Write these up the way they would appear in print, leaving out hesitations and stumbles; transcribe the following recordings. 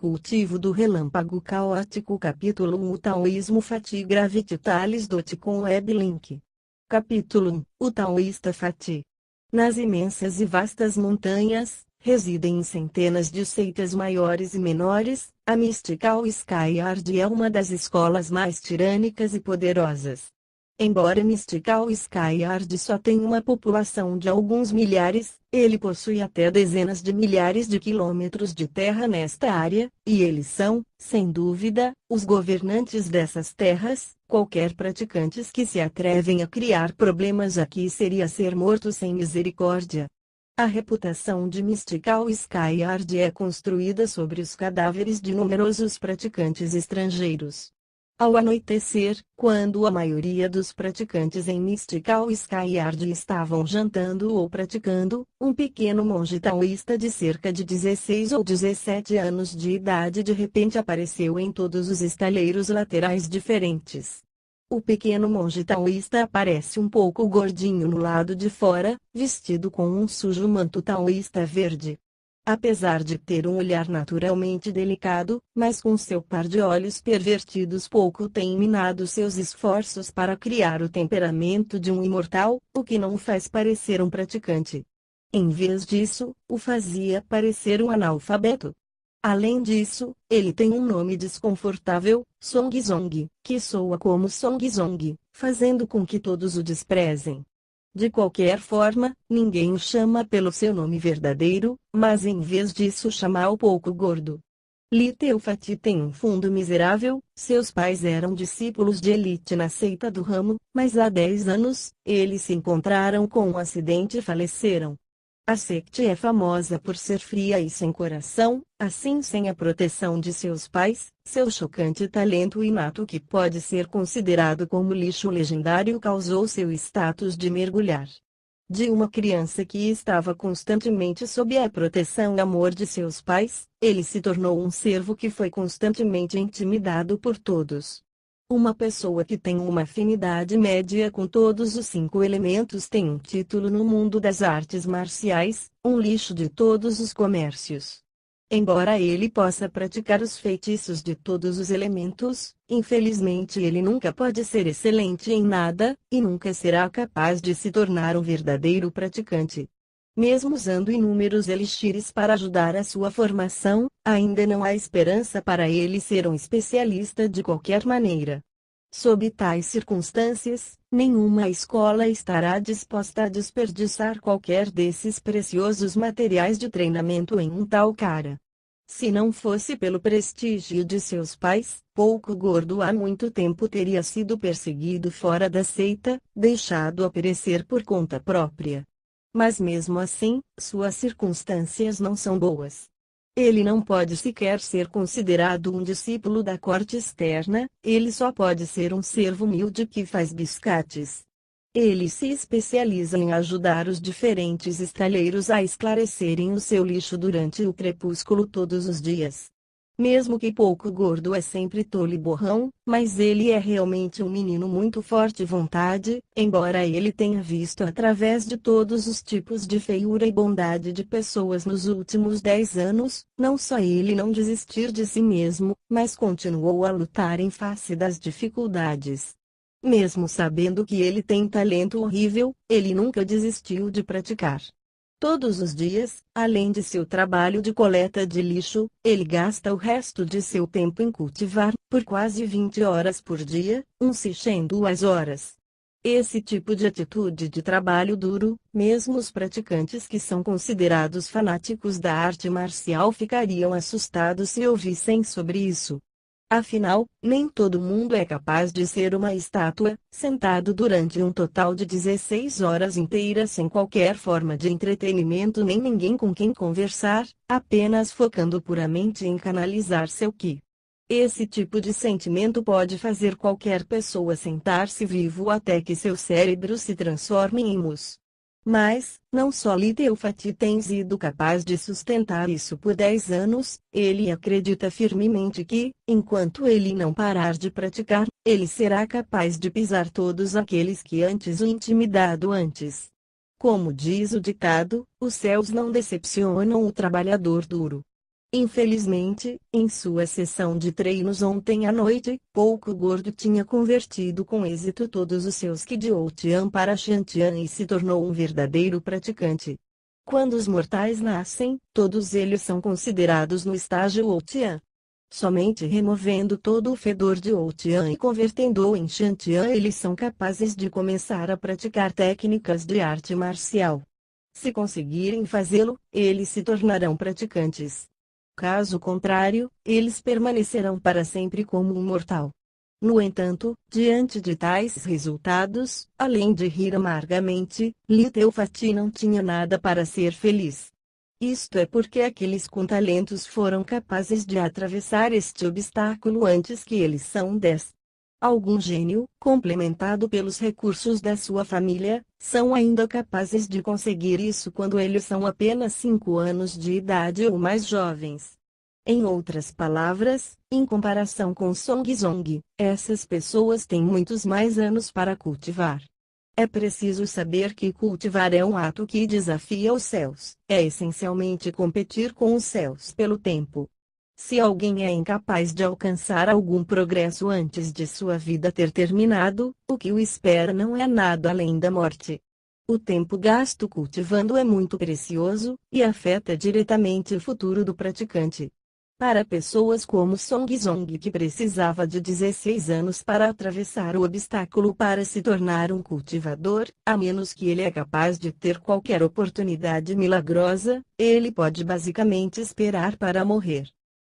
cultivo do relâmpago caótico. Capítulo 1. O taoísmo Fatih Gravity.com Web Link. Capítulo 1. O taoísta Fatih. Nas imensas e vastas montanhas, residem centenas de seitas maiores e menores. A Mystical Skyard é uma das escolas mais tirânicas e poderosas. Embora Mystical Skyard só tenha uma população de alguns milhares, ele possui até dezenas de milhares de quilômetros de terra nesta área, e eles são, sem dúvida, os governantes dessas terras. Qualquer praticantes que se atrevem a criar problemas aqui seria ser morto sem misericórdia. A reputação de Mystical Skyard é construída sobre os cadáveres de numerosos praticantes estrangeiros. Ao anoitecer, quando a maioria dos praticantes em Mystical Skyard estavam jantando ou praticando, um pequeno monge taoísta de cerca de 16 ou 17 anos de idade de repente apareceu em todos os estaleiros laterais diferentes. O pequeno monge taoísta aparece um pouco gordinho no lado de fora, vestido com um sujo manto taoísta verde. Apesar de ter um olhar naturalmente delicado, mas com seu par de olhos pervertidos pouco tem minado seus esforços para criar o temperamento de um imortal, o que não o faz parecer um praticante. Em vez disso, o fazia parecer um analfabeto. Além disso, ele tem um nome desconfortável, Songzong, que soa como Songzong, fazendo com que todos o desprezem. De qualquer forma, ninguém o chama pelo seu nome verdadeiro, mas em vez disso chama-o pouco gordo. Little Fatih tem um fundo miserável. Seus pais eram discípulos de elite na seita do ramo, mas há 10 anos, eles se encontraram com um acidente e faleceram. A secte é famosa por ser fria e sem coração, assim sem a proteção de seus pais, seu chocante talento inato que pode ser considerado como lixo legendário causou seu status de mergulhar. De uma criança que estava constantemente sob a proteção e amor de seus pais, ele se tornou um servo que foi constantemente intimidado por todos. Uma pessoa que tem uma afinidade média com todos os 5 elementos tem um título no mundo das artes marciais, um lixo de todos os comércios. Embora ele possa praticar os feitiços de todos os elementos, infelizmente ele nunca pode ser excelente em nada, e nunca será capaz de se tornar um verdadeiro praticante. Mesmo usando inúmeros elixires para ajudar a sua formação, ainda não há esperança para ele ser um especialista de qualquer maneira. Sob tais circunstâncias, nenhuma escola estará disposta a desperdiçar qualquer desses preciosos materiais de treinamento em um tal cara. Se não fosse pelo prestígio de seus pais, pouco gordo há muito tempo teria sido perseguido fora da seita, deixado a perecer por conta própria. Mas mesmo assim, suas circunstâncias não são boas. Ele não pode sequer ser considerado um discípulo da corte externa, ele só pode ser um servo humilde que faz biscates. Ele se especializa em ajudar os diferentes estaleiros a esclarecerem o seu lixo durante o crepúsculo todos os dias. Mesmo que pouco gordo é sempre tolo e borrão, mas ele é realmente um menino muito forte vontade, embora ele tenha visto através de todos os tipos de feiura e bondade de pessoas nos últimos 10 anos, não só ele não desistir de si mesmo, mas continuou a lutar em face das dificuldades. Mesmo sabendo que ele tem talento horrível, ele nunca desistiu de praticar. Todos os dias, além de seu trabalho de coleta de lixo, ele gasta o resto de seu tempo em cultivar, por quase 20 horas por dia, um sixi em 2 horas. Esse tipo de atitude de trabalho duro, mesmo os praticantes que são considerados fanáticos da arte marcial ficariam assustados se ouvissem sobre isso. Afinal, nem todo mundo é capaz de ser uma estátua, sentado durante um total de 16 horas inteiras sem qualquer forma de entretenimento nem ninguém com quem conversar, apenas focando puramente em canalizar seu ki. Esse tipo de sentimento pode fazer qualquer pessoa sentar-se vivo até que seu cérebro se transforme em mus. Mas, não só Little Fatih tem sido capaz de sustentar isso por 10 anos, ele acredita firmemente que, enquanto ele não parar de praticar, ele será capaz de pisar todos aqueles que antes o intimidado antes. Como diz o ditado, os céus não decepcionam o trabalhador duro. Infelizmente, em sua sessão de treinos ontem à noite, Pouco Gordo tinha convertido com êxito todos os seus Ki de Outian para Shantian e se tornou um verdadeiro praticante. Quando os mortais nascem, todos eles são considerados no estágio Outian. Somente removendo todo o fedor de Outian e convertendo-o em Shantian eles são capazes de começar a praticar técnicas de arte marcial. Se conseguirem fazê-lo, eles se tornarão praticantes. Caso contrário, eles permanecerão para sempre como um mortal. No entanto, diante de tais resultados, além de rir amargamente, Li Teufati não tinha nada para ser feliz. Isto é porque aqueles com talentos foram capazes de atravessar este obstáculo antes que eles são 10. Algum gênio, complementado pelos recursos da sua família, são ainda capazes de conseguir isso quando eles são apenas 5 anos de idade ou mais jovens. Em outras palavras, em comparação com Song Zong, essas pessoas têm muitos mais anos para cultivar. É preciso saber que cultivar é um ato que desafia os céus, é essencialmente competir com os céus pelo tempo. Se alguém é incapaz de alcançar algum progresso antes de sua vida ter terminado, o que o espera não é nada além da morte. O tempo gasto cultivando é muito precioso, e afeta diretamente o futuro do praticante. Para pessoas como Song Zong que precisava de 16 anos para atravessar o obstáculo para se tornar um cultivador, a menos que ele é capaz de ter qualquer oportunidade milagrosa, ele pode basicamente esperar para morrer.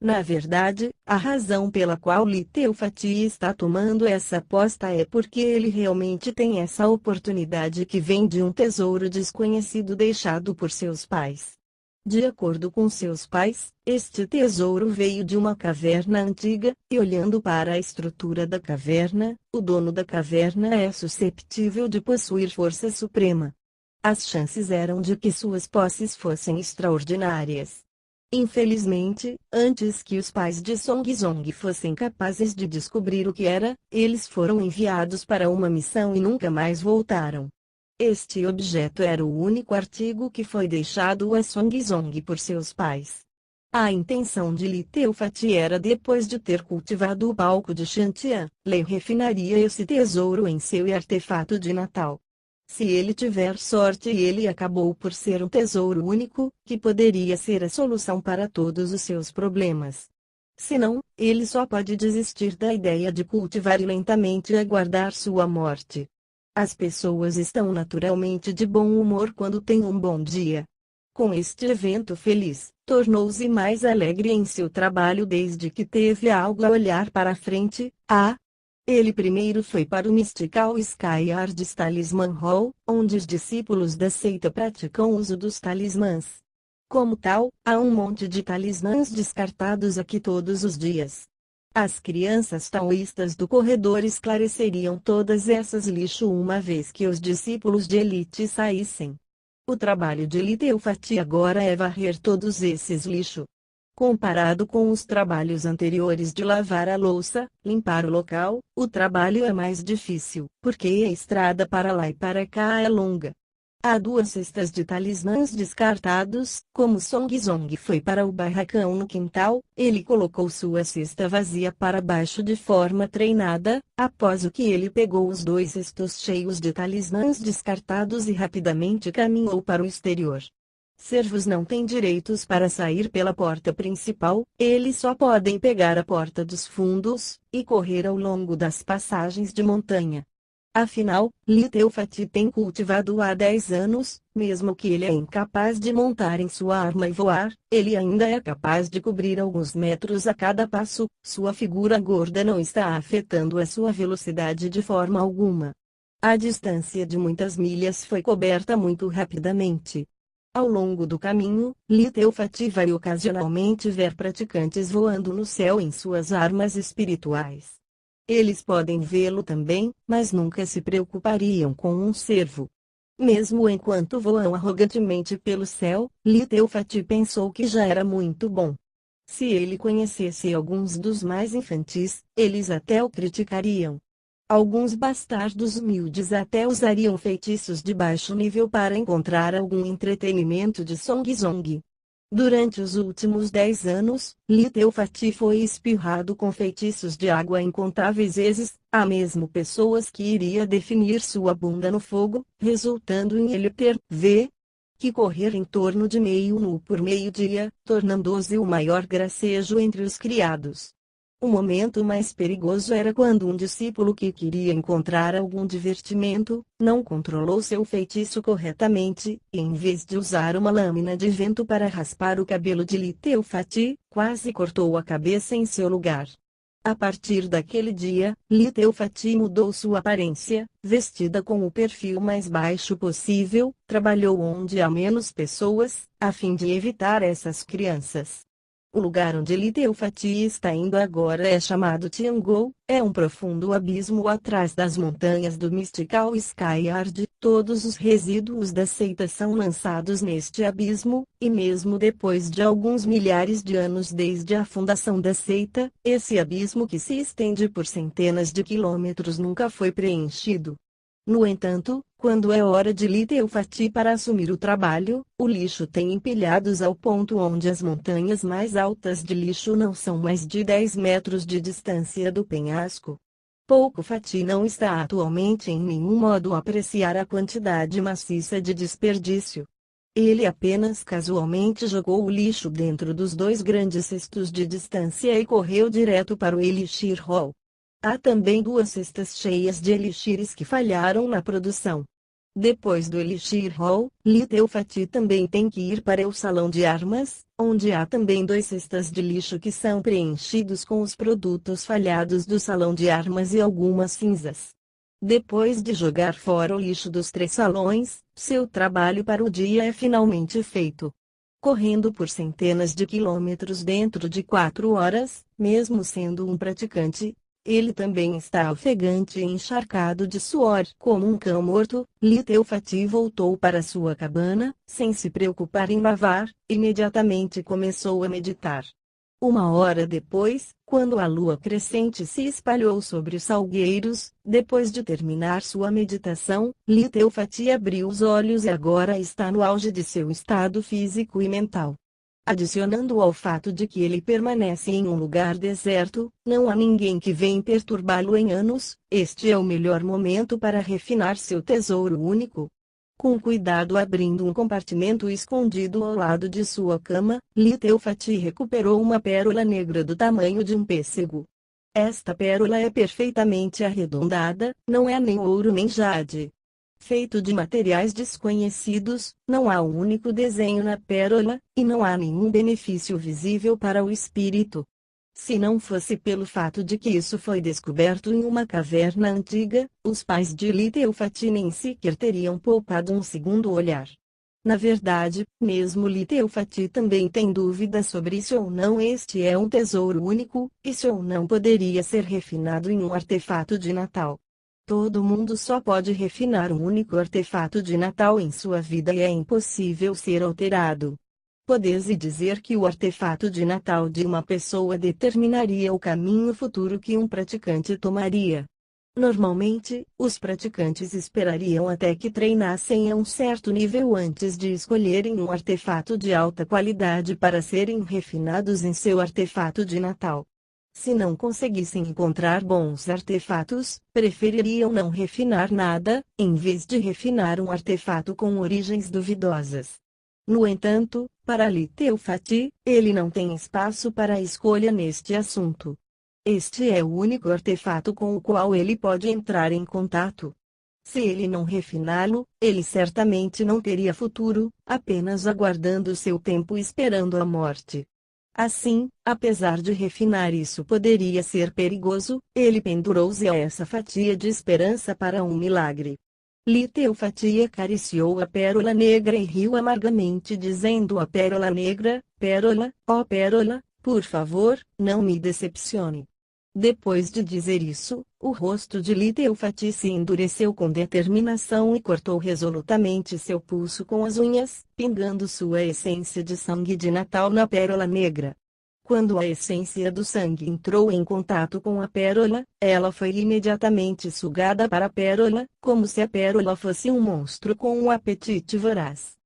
Na verdade, a razão pela qual Li Teufati está tomando essa aposta é porque ele realmente tem essa oportunidade que vem de um tesouro desconhecido deixado por seus pais. De acordo com seus pais, este tesouro veio de uma caverna antiga, e olhando para a estrutura da caverna, o dono da caverna é susceptível de possuir força suprema. As chances eram de que suas posses fossem extraordinárias. Infelizmente, antes que os pais de Song Zong fossem capazes de descobrir o que era, eles foram enviados para uma missão e nunca mais voltaram. Este objeto era o único artigo que foi deixado a Song Zong por seus pais. A intenção de Li Teufati era, depois de ter cultivado o palco de Shantian, Lei refinaria esse tesouro em seu artefato de Natal. Se ele tiver sorte, ele acabou por ser um tesouro único, que poderia ser a solução para todos os seus problemas. Se não, ele só pode desistir da ideia de cultivar e lentamente aguardar sua morte. As pessoas estão naturalmente de bom humor quando têm um bom dia. Com este evento feliz, tornou-se mais alegre em seu trabalho desde que teve algo a olhar para frente. Ele primeiro foi para o Mystical Sky Arts Talisman Hall, onde os discípulos da seita praticam o uso dos talismãs. Como tal, há um monte de talismãs descartados aqui todos os dias. As crianças taoístas do corredor esclareceriam todas essas lixo uma vez que os discípulos de elite saíssem. O trabalho de Li Teufati agora é varrer todos esses lixo. Comparado com os trabalhos anteriores de lavar a louça, limpar o local, o trabalho é mais difícil, porque a estrada para lá e para cá é longa. Há 2 cestas de talismãs descartados. Como Song Zong foi para o barracão no quintal, ele colocou sua cesta vazia para baixo de forma treinada, após o que ele pegou os 2 cestos cheios de talismãs descartados e rapidamente caminhou para o exterior. Servos não têm direitos para sair pela porta principal, eles só podem pegar a porta dos fundos, e correr ao longo das passagens de montanha. Afinal, Li Teufati tem cultivado há 10 anos, mesmo que ele é incapaz de montar em sua arma e voar, ele ainda é capaz de cobrir alguns metros a cada passo, sua figura gorda não está afetando a sua velocidade de forma alguma. A distância de muitas milhas foi coberta muito rapidamente. Ao longo do caminho, Li Teufati vai ocasionalmente ver praticantes voando no céu em suas armas espirituais. Eles podem vê-lo também, mas nunca se preocupariam com um servo. Mesmo enquanto voam arrogantemente pelo céu, Li Teufati pensou que já era muito bom. Se ele conhecesse alguns dos mais infantis, eles até o criticariam. Alguns bastardos humildes até usariam feitiços de baixo nível para encontrar algum entretenimento de Song Zong. Durante os últimos 10 anos, Littlefatty foi espirrado com feitiços de água incontáveis vezes, há mesmo pessoas que iria definir sua bunda no fogo, resultando em ele ter que correr em torno de meio nu por meio-dia, tornando-se o maior gracejo entre os criados. O momento mais perigoso era quando um discípulo que queria encontrar algum divertimento, não controlou seu feitiço corretamente, e em vez de usar uma lâmina de vento para raspar o cabelo de Littlefatty, quase cortou a cabeça em seu lugar. A partir daquele dia, Littlefatty mudou sua aparência, vestida com o perfil mais baixo possível, trabalhou onde há menos pessoas, a fim de evitar essas crianças. O lugar onde Littlefatty está indo agora é chamado Tiangou, é um profundo abismo atrás das montanhas do Mystical Skyard. Todos os resíduos da seita são lançados neste abismo, e mesmo depois de alguns milhares de anos desde a fundação da seita, esse abismo que se estende por centenas de quilômetros nunca foi preenchido. No entanto, quando é hora de Littlefatty para assumir o trabalho, o lixo tem empilhados ao ponto onde as montanhas mais altas de lixo não são mais de 10 metros de distância do penhasco. Pouco Fatty não está atualmente em nenhum modo a apreciar a quantidade maciça de desperdício. Ele apenas casualmente jogou o lixo dentro dos 2 grandes cestos de distância e correu direto para o Elixir Hall. Há também 2 cestas cheias de elixires que falharam na produção. Depois do Elixir Hall, Littlefatty também tem que ir para o Salão de Armas, onde há também 2 cestas de lixo que são preenchidos com os produtos falhados do Salão de Armas e algumas cinzas. Depois de jogar fora o lixo dos 3 salões, seu trabalho para o dia é finalmente feito. Correndo por centenas de quilômetros dentro de 4 horas, mesmo sendo um praticante, ele também está ofegante e encharcado de suor. Como um cão morto, Littlefatty voltou para sua cabana, sem se preocupar em lavar, imediatamente começou a meditar. 1 hora depois, quando a lua crescente se espalhou sobre os salgueiros, depois de terminar sua meditação, Littlefatty abriu os olhos e agora está no auge de seu estado físico e mental. Adicionando ao fato de que ele permanece em um lugar deserto, não há ninguém que venha perturbá-lo em anos, este é o melhor momento para refinar seu tesouro único. Com cuidado abrindo um compartimento escondido ao lado de sua cama, Littlefatty recuperou uma pérola negra do tamanho de um pêssego. Esta pérola é perfeitamente arredondada, não é nem ouro nem jade. Feito de materiais desconhecidos, não há um único desenho na pérola, e não há nenhum benefício visível para o espírito. Se não fosse pelo fato de que isso foi descoberto em uma caverna antiga, os pais de Littlefatty nem sequer teriam poupado um segundo olhar. Na verdade, mesmo Littlefatty também tem dúvidas sobre se ou não este é um tesouro único, e se ou não poderia ser refinado em um artefato de Natal. Todo mundo só pode refinar um único artefato de Natal em sua vida e é impossível ser alterado. Pode-se dizer que o artefato de Natal de uma pessoa determinaria o caminho futuro que um praticante tomaria. Normalmente, os praticantes esperariam até que treinassem a um certo nível antes de escolherem um artefato de alta qualidade para serem refinados em seu artefato de Natal. Se não conseguissem encontrar bons artefatos, prefeririam não refinar nada, em vez de refinar um artefato com origens duvidosas. No entanto, para Littlefatty, ele não tem espaço para escolha neste assunto. Este é o único artefato com o qual ele pode entrar em contato. Se ele não refiná-lo, ele certamente não teria futuro, apenas aguardando seu tempo esperando a morte. Assim, apesar de refinar isso poderia ser perigoso, ele pendurou-se a essa fatia de esperança para um milagre. Littlefatty acariciou a pérola negra e riu amargamente dizendo à pérola negra, pérola, ó pérola, por favor, não me decepcione. Depois de dizer isso, o rosto de Littlefatty se endureceu com determinação e cortou resolutamente seu pulso com as unhas, pingando sua essência de sangue de Natal na pérola negra. Quando a essência do sangue entrou em contato com a pérola, ela foi imediatamente sugada para a pérola, como se a pérola fosse um monstro com um apetite voraz.